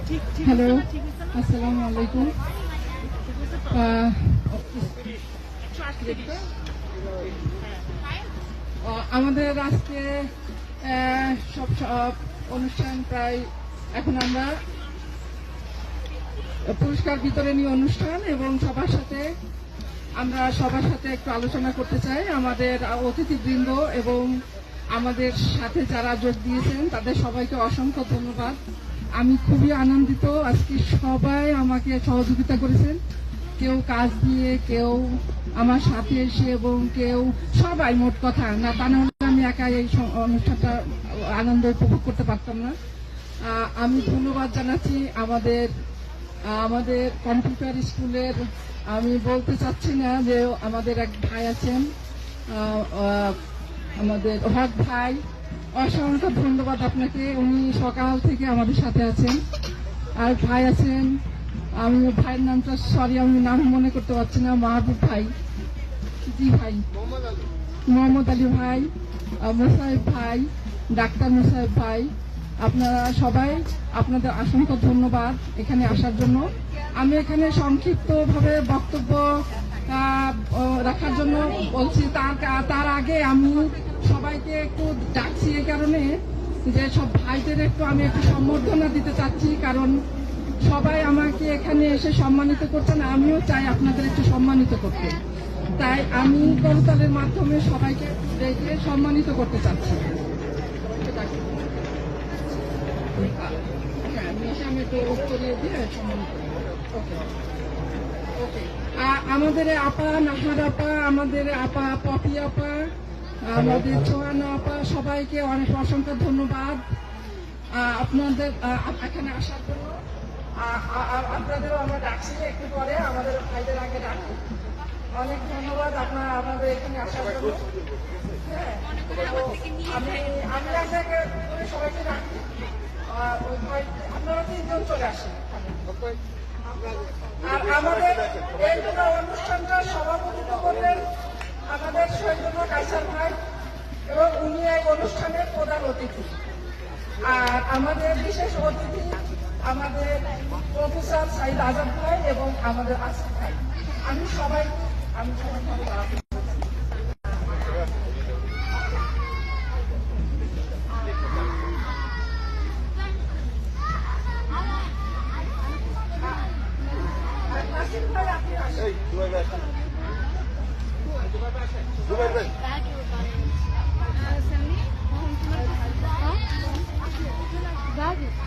Hello, আসসালামু আলাইকুম। আমাদের আজকে সব অনুষ্ঠান প্রায় এখন আমরা পুরস্কার বিতরণী অনুষ্ঠান এবং আমরা সবার সাথে একটু আলোচনা করতে চাই। আমাদের অতিথিবৃন্দ এবং আমাদের সাথে যারা যোগ দিয়েছেন তাদের সবাইকে অসংখ্য ধন্যবাদ। আমি খুবই আনন্দিত, আজকে সবাই আমাকে সহযোগিতা করেছেন, কেউ কাজ দিয়ে, কেউ আমার সাথে এসে, এবং কেউ সবাই, মোট কথা না তা না হলে আমি একাই এই অনুষ্ঠানটা আনন্দ উপভোগ করতে পারতাম না। আমি ধন্যবাদ জানাচ্ছি আমাদের কম্পিউটার স্কুলের, আমি বলতে চাচ্ছি না যে আমাদের এক ভাই আছেন, আমাদের হক ভাই, অসংখ্য ধন্যবাদ আপনাকে। উনি সকাল থেকে আমাদের সাথে আছেন। আর ভাই আছেন, আমি ভাইয়ের নামটা আমি নাম মনে করতে পারছি না, মাহবুব ভাই, জি ভাই, মোহাম্মদ আলী ভাই, মোসাহেব ভাই, ডাক্তার মোসাহেব ভাই, আপনারা সবাই, আপনাদের অসংখ্য ধন্যবাদ এখানে আসার জন্য। আমি এখানে সংক্ষিপ্তভাবে বক্তব্য রাখার জন্য বলছি। তার আগে আমি সবাইকে একটু ডাকছি এই কারণে যে সব ভাইদের আমি একটু সম্বর্ধনা দিতে চাচ্ছি, কারণ সবাই আমাকে এখানে এসে সম্মানিত করছেন, আমিও চাই আপনাদের একটু সম্মানিত করতে। তাই আমি করতালের মাধ্যমে সবাইকে ডেকে সম্মানিত করতে চাচ্ছি। আমি একটু উত্তরিয়ে দিয়ে সম্মানিত। আমাদের আপা নাহার আপা, আমাদের আপা পপি আপা, আমাদের সোহানা আপা, সবাইকে অনেক অসংখ্য ধন্যবাদ আপনাদের এখানে আসার জন্য। আপনাদেরও আমরা ডাকছি একটু পরে, আমাদের ভাইদের আগে ডাকি। অনেক ধন্যবাদ আপনাদের এখানে আসার জন্য। আমি আপনাকে সবাইকে ডাকি, আপনারা 3 জন চলে আসেন। আর আমাদের এই অনুষ্ঠানটা সভাপতিত্ব করলেন আমাদের শহীদুল্লাহ কাইসার ভাই, এবং উনি এই অনুষ্ঠানের প্রধান অতিথি। আর আমাদের বিশেষ অতিথি আমাদের প্রফেসর সাইদ আজাদ ভাই এবং আমাদের আসিফ ভাই। আমি সবাই Bagus.